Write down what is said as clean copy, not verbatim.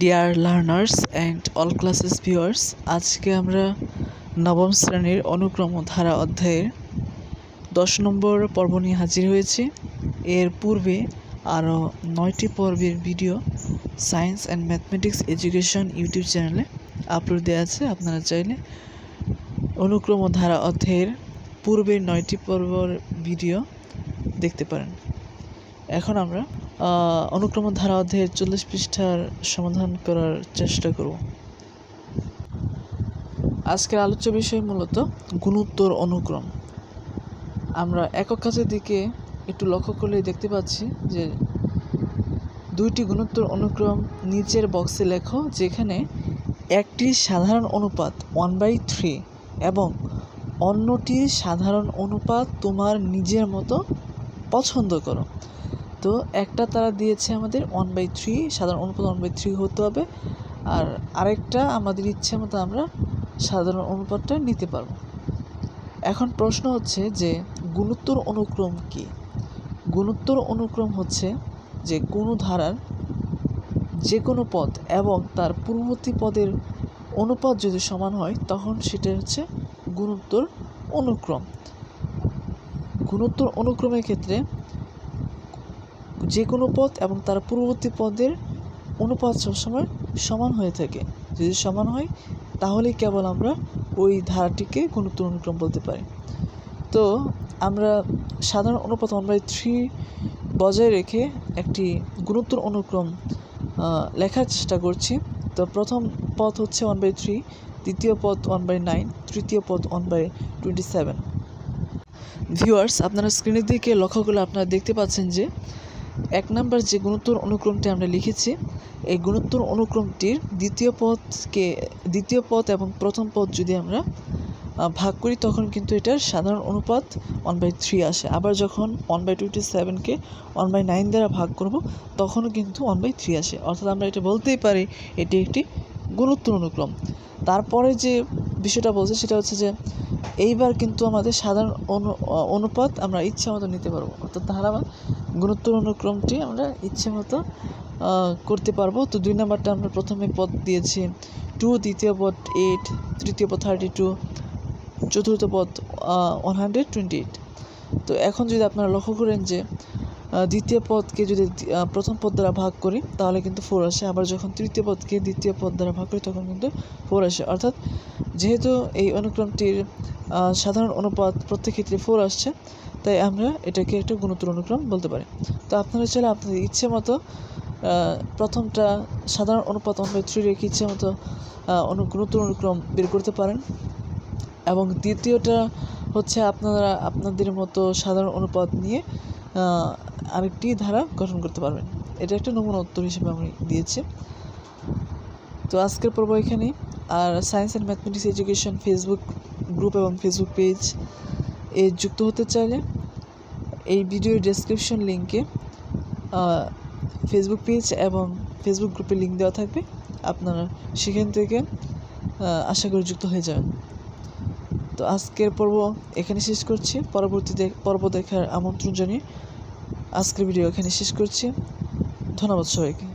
Dear learners and all classes viewers, আজকে আমরা নবম শ্রেণীর অনুক্রম ও ধারা অধ্যায়ের 10 নম্বর পর্ব নিয়ে হাজির হয়েছি। এর পূর্বে আরও 9টি পর্বের video science and mathematics education YouTube চ্যানেলে আপলোড দেওয়া আছে। আপনারা চাইলে অনুক্রম ও ধারা অধ্যায়ের পূর্বের 9টি পর্বের ভিডিও দেখতে পারেন। এখন আমরা অনুক্রম ধারা অধ্যায়ের 40 পৃষ্ঠার সমাধান করার চেষ্টা করব। আজকের আলোচ্য বিষয় মূলত গুণোত্তর অনুক্রম। আমরা একক কাজের দিকে একটু লক্ষ্য করলে দেখতে পাচ্ছি যে দুইটি গুণোত্তর অনুক্রম নিচের বক্সে লেখো, যেখানে একটি সাধারণ অনুপাত 1/3 এবং অন্যটির সাধারণ অনুপাত তোমার নিজের মতো পছন্দ করো। তো একটা তারা দিয়েছে আমাদের 1/3, সাধারণ অনুপাত 1/3 হতে হবে, আর আরেকটা আমাদের ইচ্ছে মতো আমরা সাধারণ অনুপাতটা নিতে পারবো। এখন প্রশ্ন হচ্ছে যে গুণোত্তর অনুক্রম কি? গুণোত্তর অনুক্রম হচ্ছে যে কোনো ধারার যে কোনো পদ এবং তার পূর্ববর্তী পদের অনুপাত যদি সমান হয় তখন সেটা হচ্ছে গুণোত্তর অনুক্রম। গুণোত্তর অনুক্রমের ক্ষেত্রে যে কোনো পদ এবং তার পূর্ববর্তী পদের অনুপাত সবসময় সমান হয়ে থাকে। যদি সমান হয় তাহলেই কেবল আমরা ওই ধারাটিকে গুণোত্তর অনুক্রম বলতে পারি। তো আমরা সাধারণ অনুপাত 1/3 বজায় রেখে একটি গুণোত্তর অনুক্রম লেখার চেষ্টা করছি। তো প্রথম পদ হচ্ছে 1/3, দ্বিতীয় পদ 1/9, তৃতীয় পদ 1/27। ভিউয়ার্স, আপনারা স্ক্রিনের দিকে লক্ষ্য করলে আপনারা দেখতে পাচ্ছেন যে 1 নম্বর যে গুণোত্তর অনুক্রমটি আমরা লিখেছি, এই গুণোত্তর অনুক্রমটির দ্বিতীয় পদ এবং প্রথম পদ যদি আমরা ভাগ করি তখন কিন্তু এটার সাধারণ অনুপাত 1/3 আসে। আবার যখন 1/27কে 1/9 দ্বারা ভাগ করব তখনও কিন্তু 1/3 আসে। অর্থাৎ আমরা এটা বলতেই পারি এটি একটি গুণোত্তর অনুক্রম। তারপরে যে বিষয়টা বলছে সেটা হচ্ছে যে এইবার কিন্তু আমাদের সাধারণ অনুপাত আমরা ইচ্ছে মতো নিতে পারবো। অর্থাৎ তাহলে আমার গুণোত্তর অনুক্রমটি আমরা ইচ্ছে মতো করতে পারবো। তো 2 নম্বরটা আমরা প্রথমে পদ দিয়েছি 2, দ্বিতীয় পদ 8, তৃতীয় পদ 32, চতুর্থ পদ 128। তো এখন যদি আপনারা লক্ষ্য করেন যে দ্বিতীয় পদকে যদি প্রথম পদ দ্বারা ভাগ করি তাহলে কিন্তু 4 আসে। আবার যখন তৃতীয় পদকে দ্বিতীয় পদ দ্বারা ভাগ করি তখন কিন্তু 4 আসে। অর্থাৎ যেহেতু এই অনুক্রমটির সাধারণ অনুপাত প্রত্যেক ক্ষেত্রে 4 আসছে, তাই আমরা এটাকে একটা গুণোত্তর অনুক্রম বলতে পারি। তো আপনারা চাইলে আপনাদের ইচ্ছে মতো প্রথমটা সাধারণ অনুপাত 1/3 রেখে ইচ্ছে মতো গুণোত্তর অনুক্রম বের করতে পারেন, এবং দ্বিতীয়টা হচ্ছে আপনারা আপনাদের মতো সাধারণ অনুপাত নিয়ে আরেকটি ধারা গঠন করতে পারবেন। এটা একটা নমুনা উত্তর হিসেবে আমি দিয়েছি। তো আজকের পর্ব এখানেই। আর science and mathematics education Facebook group এবং ফেসবুক পেজ যুক্ত হতে চাইলে এই ভিডিওর ডেসক্রিপশন লিঙ্কে ফেসবুক পেজ এবং ফেসবুক গ্রুপের লিঙ্ক দেওয়া থাকবে। আপনারা সেখান থেকে আশা করি যুক্ত হয়ে যাবেন। তো আজকের পর্ব এখানে শেষ করছি। পরবর্তী পর্ব দেখার আমন্ত্রণ জানিয়ে আজকের ভিডিও এখানে শেষ করছি। ধন্যবাদ সবাইকে।